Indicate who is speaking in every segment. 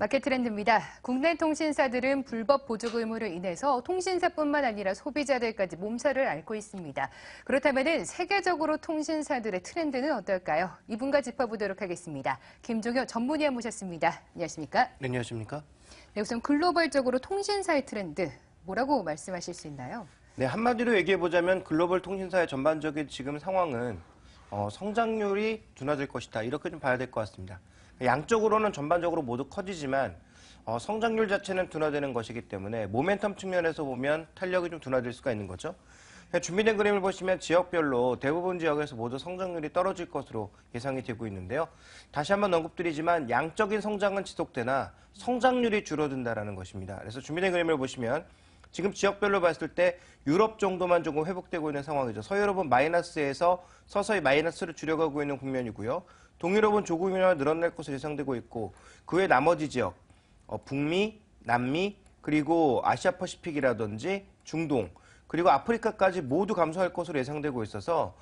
Speaker 1: 마켓 트렌드입니다. 국내 통신사들은 불법 보조 의무로 인해서 통신사뿐만 아니라 소비자들까지 몸살을 앓고 있습니다. 그렇다면 세계적으로 통신사들의 트렌드는 어떨까요? 이분과 짚어보도록 하겠습니다. 김종효 전문위원 모셨습니다. 안녕하십니까?
Speaker 2: 네, 안녕하십니까?
Speaker 1: 네, 우선 글로벌적으로 통신사의 트렌드, 뭐라고 말씀하실 수 있나요?
Speaker 2: 네, 한마디로 얘기해보자면 글로벌 통신사의 전반적인 지금 상황은 성장률이 둔화될 것이다. 이렇게 좀 봐야 될 것 같습니다. 양적으로는 전반적으로 모두 커지지만 성장률 자체는 둔화되는 것이기 때문에 모멘텀 측면에서 보면 탄력이 좀 둔화될 수가 있는 거죠. 준비된 그림을 보시면 지역별로 대부분 지역에서 모두 성장률이 떨어질 것으로 예상이 되고 있는데요. 다시 한번 언급드리지만 양적인 성장은 지속되나 성장률이 줄어든다는 것입니다. 그래서 준비된 그림을 보시면 지금 지역별로 봤을 때 유럽 정도만 조금 회복되고 있는 상황이죠. 서유럽은 마이너스에서 서서히 마이너스를 줄여가고 있는 국면이고요. 동유럽은 조금이나마 늘어날 것으로 예상되고 있고 그 외 나머지 지역, 북미, 남미, 그리고 아시아 퍼시픽이라든지 중동, 그리고 아프리카까지 모두 감소할 것으로 예상되고 있어서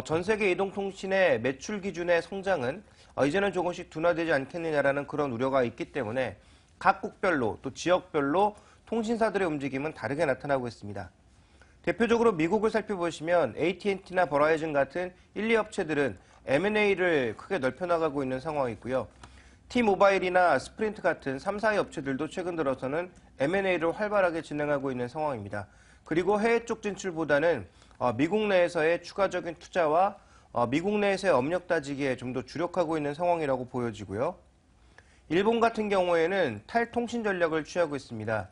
Speaker 2: 전 세계 이동통신의 매출 기준의 성장은 이제는 조금씩 둔화되지 않겠느냐라는 그런 우려가 있기 때문에 각국별로 또 지역별로 통신사들의 움직임은 다르게 나타나고 있습니다. 대표적으로 미국을 살펴보시면 AT&T나 버라이즌 같은 1, 2업체들은 M&A를 크게 넓혀나가고 있는 상황이고요. T모바일이나 스프린트 같은 3, 4위 업체들도 최근 들어서는 M&A를 활발하게 진행하고 있는 상황입니다. 그리고 해외 쪽 진출보다는 미국 내에서의 추가적인 투자와 미국 내에서의 업력 따지기에 좀 더 주력하고 있는 상황이라고 보여지고요. 일본 같은 경우에는 탈통신 전략을 취하고 있습니다.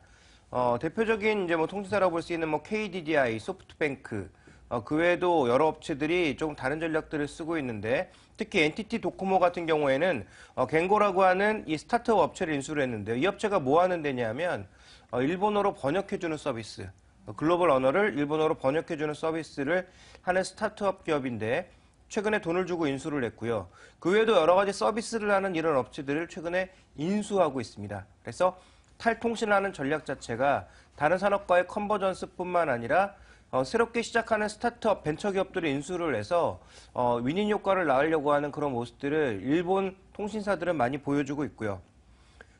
Speaker 2: 대표적인 이제 통신사라고 볼 수 있는 KDDI, 소프트뱅크, 그 외에도 여러 업체들이 조금 다른 전략들을 쓰고 있는데 특히 NTT 도코모 같은 경우에는 겐고라고 하는 이 스타트업 업체를 인수를 했는데요. 이 업체가 뭐 하는 데냐면 일본어로 번역해주는 서비스, 글로벌 언어를 일본어로 번역해주는 서비스를 하는 스타트업 기업인데 최근에 돈을 주고 인수를 했고요. 그 외에도 여러 가지 서비스를 하는 이런 업체들을 최근에 인수하고 있습니다. 그래서 탈통신하는 전략 자체가 다른 산업과의 컨버전스뿐만 아니라 새롭게 시작하는 스타트업 벤처기업들을 인수를 해서 윈윈 효과를 낳으려고 하는 그런 모습들을 일본 통신사들은 많이 보여주고 있고요.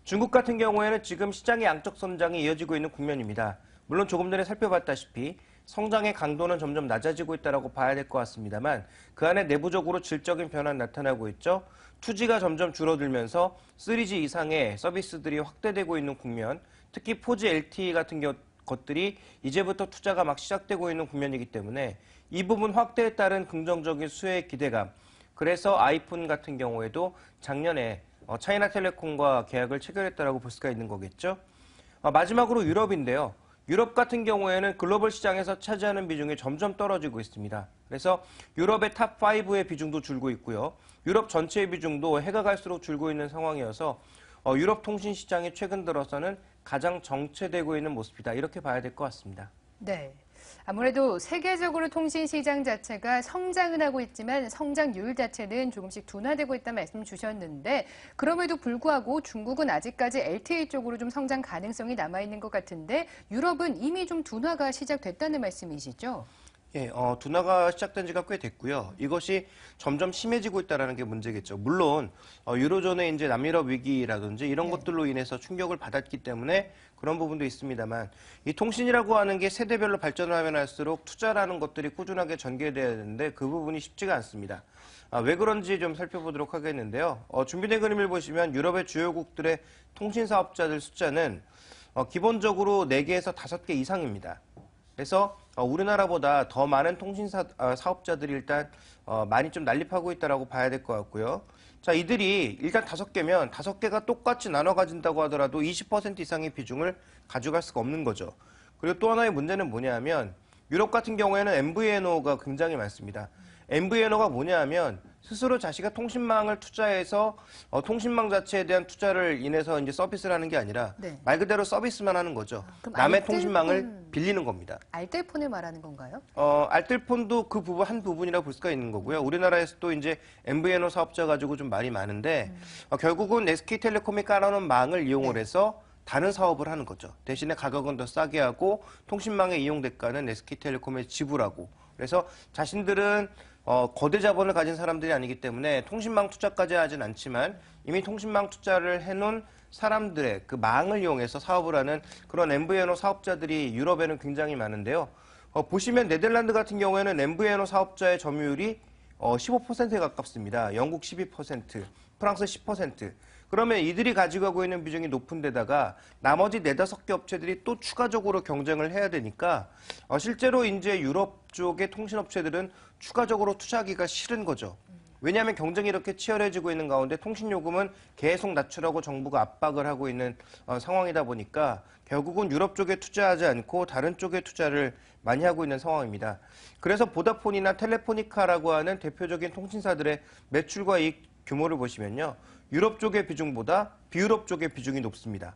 Speaker 2: 중국 같은 경우에는 지금 시장의 양적 성장이 이어지고 있는 국면입니다. 물론 조금 전에 살펴봤다시피 성장의 강도는 점점 낮아지고 있다고 봐야 될 것 같습니다만 그 안에 내부적으로 질적인 변화는 나타나고 있죠. 2G가 점점 줄어들면서 3G 이상의 서비스들이 확대되고 있는 국면, 특히 4G LTE 같은 것들이 이제부터 투자가 막 시작되고 있는 국면이기 때문에 이 부분 확대에 따른 긍정적인 수혜의 기대감, 그래서 아이폰 같은 경우에도 작년에 차이나텔레콤과 계약을 체결했다고 볼 수가 있는 거겠죠. 마지막으로 유럽인데요. 유럽 같은 경우에는 글로벌 시장에서 차지하는 비중이 점점 떨어지고 있습니다. 그래서 유럽의 탑5의 비중도 줄고 있고요. 유럽 전체의 비중도 해가 갈수록 줄고 있는 상황이어서 유럽 통신 시장이 최근 들어서는 가장 정체되고 있는 모습이다. 이렇게 봐야 될 것 같습니다.
Speaker 1: 네. 아무래도 세계적으로 통신 시장 자체가 성장은 하고 있지만 성장률 자체는 조금씩 둔화되고 있다는 말씀 주셨는데 그럼에도 불구하고 중국은 아직까지 LTE 쪽으로 좀 성장 가능성이 남아있는 것 같은데 유럽은 이미 좀 둔화가 시작됐다는 말씀이시죠?
Speaker 2: 예, 둔화가 시작된 지가 꽤 됐고요. 이것이 점점 심해지고 있다는 게 문제겠죠. 물론 유로존의 이제 남유럽 위기라든지 이런 것들로 인해서 충격을 받았기 때문에 그런 부분도 있습니다만 이 통신이라고 하는 게 세대별로 발전을 하면 할수록 투자라는 것들이 꾸준하게 전개돼야 되는데 그 부분이 쉽지가 않습니다. 왜 그런지 좀 살펴보도록 하겠는데요. 준비된 그림을 보시면 유럽의 주요국들의 통신 사업자들 숫자는 기본적으로 4개에서 5개 이상입니다. 그래서 우리나라보다 더 많은 통신사 사업자들이 일단 많이 좀 난립하고 있다고 봐야 될 것 같고요. 자, 이들이 일단 5개면 5개가 똑같이 나눠 가진다고 하더라도 20% 이상의 비중을 가져갈 수가 없는 거죠. 그리고 또 하나의 문제는 뭐냐면 유럽 같은 경우에는 MVNO가 굉장히 많습니다. MVNO가 뭐냐 하면 스스로 자기가 통신망을 투자해서 통신망 자체에 대한 투자를 인해서 이제 서비스를 하는 게 아니라 말 그대로 서비스만 하는 거죠. 남의 통신망을 빌리는 겁니다.
Speaker 1: 알뜰폰을 말하는 건가요?
Speaker 2: 알뜰폰도 그 부분 한 부분이라고 볼 수가 있는 거고요. 우리나라에서도 이제 MVNO 사업자 가지고 좀 말이 많은데 결국은 SK텔레콤이 깔아놓은 망을 이용을 해서 다른 사업을 하는 거죠. 대신에 가격은 더 싸게 하고 통신망의 이용 대가는 SK텔레콤에 지불하고 그래서 자신들은 거대 자본을 가진 사람들이 아니기 때문에 통신망 투자까지 하진 않지만 이미 통신망 투자를 해놓은 사람들의 그 망을 이용해서 사업을 하는 그런 MVNO 사업자들이 유럽에는 굉장히 많은데요. 보시면 네덜란드 같은 경우에는 MVNO 사업자의 점유율이 15%에 가깝습니다. 영국 12%, 프랑스 10%. 그러면 이들이 가지고 가고 있는 비중이 높은 데다가 나머지 4-5개 업체들이 또 추가적으로 경쟁을 해야 되니까 실제로 이제 유럽 쪽의 통신업체들은 추가적으로 투자하기가 싫은 거죠. 왜냐하면 경쟁이 이렇게 치열해지고 있는 가운데 통신요금은 계속 낮추라고 정부가 압박을 하고 있는 상황이다 보니까 결국은 유럽 쪽에 투자하지 않고 다른 쪽에 투자를 많이 하고 있는 상황입니다. 그래서 보다폰이나 텔레포니카라고 하는 대표적인 통신사들의 매출과 이익 규모를 보시면요. 유럽 쪽의 비중보다 비유럽 쪽의 비중이 높습니다.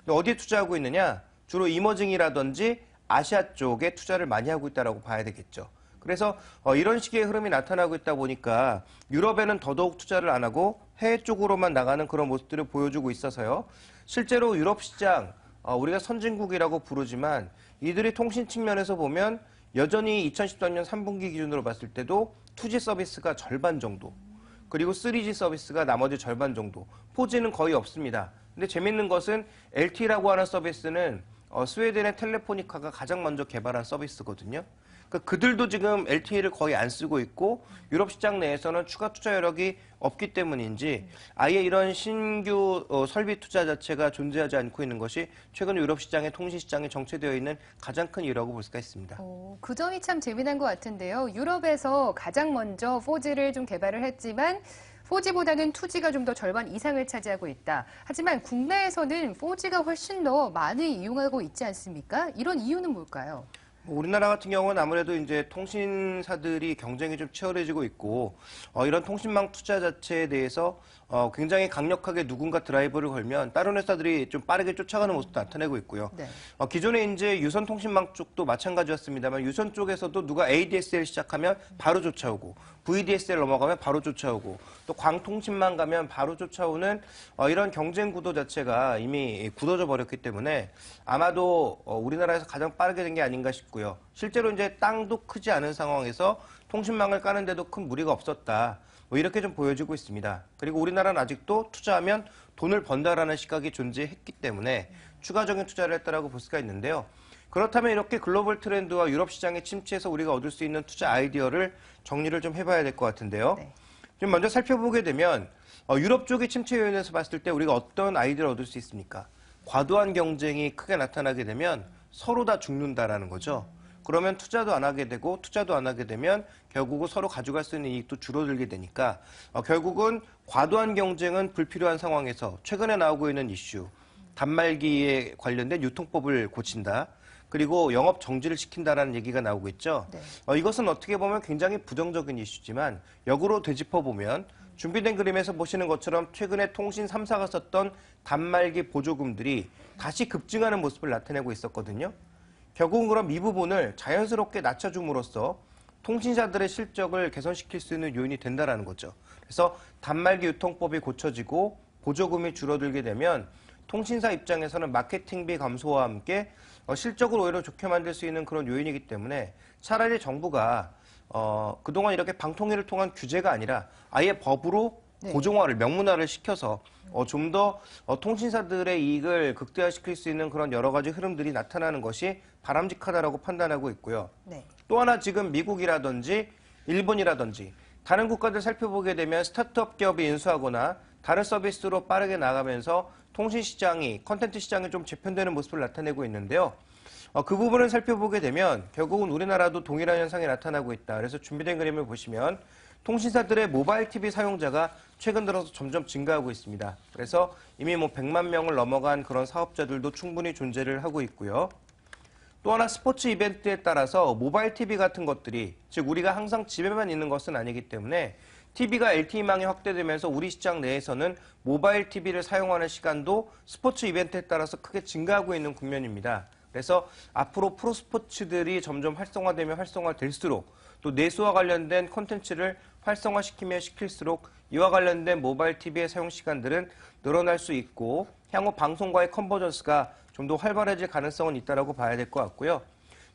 Speaker 2: 어디에 투자하고 있느냐? 주로 이머징이라든지 아시아 쪽에 투자를 많이 하고 있다고 봐야 되겠죠. 그래서 이런 식의 흐름이 나타나고 있다 보니까 유럽에는 더더욱 투자를 안 하고 해외 쪽으로만 나가는 그런 모습들을 보여주고 있어서요. 실제로 유럽 시장, 우리가 선진국이라고 부르지만 이들이 통신 측면에서 보면 여전히 2013년 3분기 기준으로 봤을 때도 2G 서비스가 절반 정도, 그리고 3G 서비스가 나머지 절반 정도, 4G는 거의 없습니다. 근데 재밌는 것은 LTE라고 하는 서비스는 스웨덴의 텔레포니카가 가장 먼저 개발한 서비스거든요. 그들도 지금 LTE를 거의 안 쓰고 있고 유럽 시장 내에서는 추가 투자 여력이 없기 때문인지 아예 이런 신규 설비 투자 자체가 존재하지 않고 있는 것이 최근 유럽 시장의 통신 시장에 정체되어 있는 가장 큰 이유라고 볼 수가 있습니다.
Speaker 1: 그 점이 참 재미난 것 같은데요. 유럽에서 가장 먼저 4G를 좀 개발을 했지만 4G보다는 2G가 좀 더 절반 이상을 차지하고 있다. 하지만 국내에서는 4G가 훨씬 더 많이 이용하고 있지 않습니까? 이런 이유는 뭘까요?
Speaker 2: 우리나라 같은 경우는 아무래도 이제 통신사들이 경쟁이 좀 치열해지고 있고 이런 통신망 투자 자체에 대해서 굉장히 강력하게 누군가 드라이브를 걸면 다른 회사들이 좀 빠르게 쫓아가는 모습도 나타내고 있고요.
Speaker 1: 네.
Speaker 2: 기존에 이제 유선 통신망 쪽도 마찬가지였습니다만 유선 쪽에서도 누가 ADSL 시작하면 바로 쫓아오고 VDSL 넘어가면 바로 쫓아오고 또 광통신망 가면 바로 쫓아오는 이런 경쟁 구도 자체가 이미 굳어져 버렸기 때문에 아마도 우리나라에서 가장 빠르게 된 게 아닌가 싶고요. 실제로 이제 땅도 크지 않은 상황에서 통신망을 까는데도 큰 무리가 없었다. 이렇게 좀 보여지고 있습니다. 그리고 우리나라는 아직도 투자하면 돈을 번다라는 시각이 존재했기 때문에 추가적인 투자를 했다라고 볼 수가 있는데요. 그렇다면 이렇게 글로벌 트렌드와 유럽 시장의 침체에서 우리가 얻을 수 있는 투자 아이디어를 정리를 좀 해봐야 될 것 같은데요.
Speaker 1: 네.
Speaker 2: 좀 먼저 살펴보게 되면 유럽 쪽의 침체 요인에서 봤을 때 우리가 어떤 아이디어를 얻을 수 있습니까? 과도한 경쟁이 크게 나타나게 되면 서로 다 죽는다라는 거죠. 그러면 투자도 안 하게 되고 투자도 안 하게 되면 결국은 서로 가져갈 수 있는 이익도 줄어들게 되니까 결국은 과도한 경쟁은 불필요한 상황에서 최근에 나오고 있는 이슈, 단말기에 관련된 유통법을 고친다. 그리고 영업 정지를 시킨다라는 얘기가 나오고 있죠.
Speaker 1: 네.
Speaker 2: 이것은 어떻게 보면 굉장히 부정적인 이슈지만 역으로 되짚어보면 준비된 그림에서 보시는 것처럼 최근에 통신 3사가 썼던 단말기 보조금들이 다시 급증하는 모습을 나타내고 있었거든요. 결국은 그럼 이 부분을 자연스럽게 낮춰줌으로써 통신사들의 실적을 개선시킬 수 있는 요인이 된다는 거죠. 그래서 단말기 유통법이 고쳐지고 보조금이 줄어들게 되면 통신사 입장에서는 마케팅비 감소와 함께 실적을 오히려 좋게 만들 수 있는 그런 요인이기 때문에 차라리 정부가 그동안 이렇게 방통위를 통한 규제가 아니라 아예 법으로
Speaker 1: 네.
Speaker 2: 고정화를 명문화를 시켜서 좀 더 통신사들의 이익을 극대화시킬 수 있는 그런 여러 가지 흐름들이 나타나는 것이 바람직하다라고 판단하고 있고요.
Speaker 1: 네.
Speaker 2: 또 하나 지금 미국이라든지 일본이라든지 다른 국가들 살펴보게 되면 스타트업 기업이 인수하거나 다른 서비스로 빠르게 나가면서 통신 시장이, 컨텐츠 시장이 좀 재편되는 모습을 나타내고 있는데요. 그 부분을 살펴보게 되면 결국은 우리나라도 동일한 현상이 나타나고 있다. 그래서 준비된 그림을 보시면 통신사들의 모바일 TV 사용자가 최근 들어서 점점 증가하고 있습니다. 그래서 이미 100만 명을 넘어간 그런 사업자들도 충분히 존재를 하고 있고요. 또 하나 스포츠 이벤트에 따라서 모바일 TV 같은 것들이, 즉 우리가 항상 집에만 있는 것은 아니기 때문에 TV가 LTE망이 확대되면서 우리 시장 내에서는 모바일 TV를 사용하는 시간도 스포츠 이벤트에 따라서 크게 증가하고 있는 국면입니다. 그래서 앞으로 프로스포츠들이 점점 활성화되면 활성화될수록 또 내수와 관련된 콘텐츠를 활성화시키면 시킬수록 이와 관련된 모바일 TV의 사용 시간들은 늘어날 수 있고 향후 방송과의 컨버전스가 좀 더 활발해질 가능성은 있다고 봐야 될 것 같고요.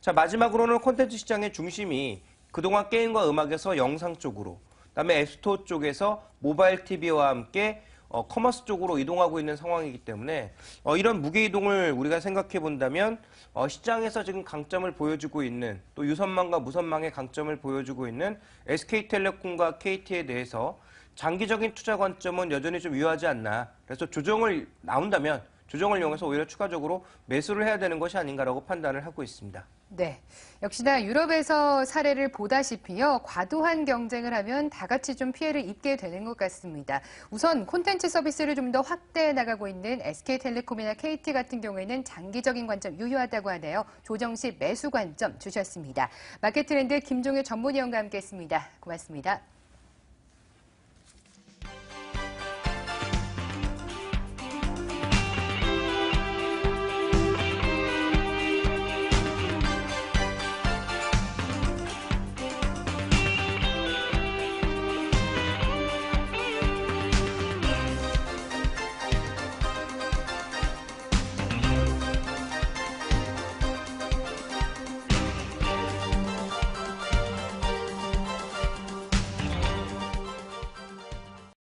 Speaker 2: 자, 마지막으로는 콘텐츠 시장의 중심이 그동안 게임과 음악에서 영상 쪽으로, 그다음에 앱스토어 쪽에서 모바일 TV와 함께 커머스 쪽으로 이동하고 있는 상황이기 때문에 이런 무게 이동을 우리가 생각해 본다면 시장에서 지금 강점을 보여주고 있는 또 유선망과 무선망의 강점을 보여주고 있는 SK텔레콤과 KT에 대해서 장기적인 투자 관점은 여전히 좀 유효하지 않나. 그래서 조정을 나온다면 조정을 이용해서 오히려 추가적으로 매수를 해야 되는 것이 아닌가라고 판단을 하고 있습니다.
Speaker 1: 네. 역시나 유럽에서 사례를 보다시피요, 과도한 경쟁을 하면 다 같이 좀 피해를 입게 되는 것 같습니다. 우선 콘텐츠 서비스를 좀 더 확대해 나가고 있는 SK텔레콤이나 KT 같은 경우에는 장기적인 관점 유효하다고 하네요. 조정 시 매수 관점 주셨습니다. 마켓트렌드 김종효 전문위원과 함께했습니다. 고맙습니다.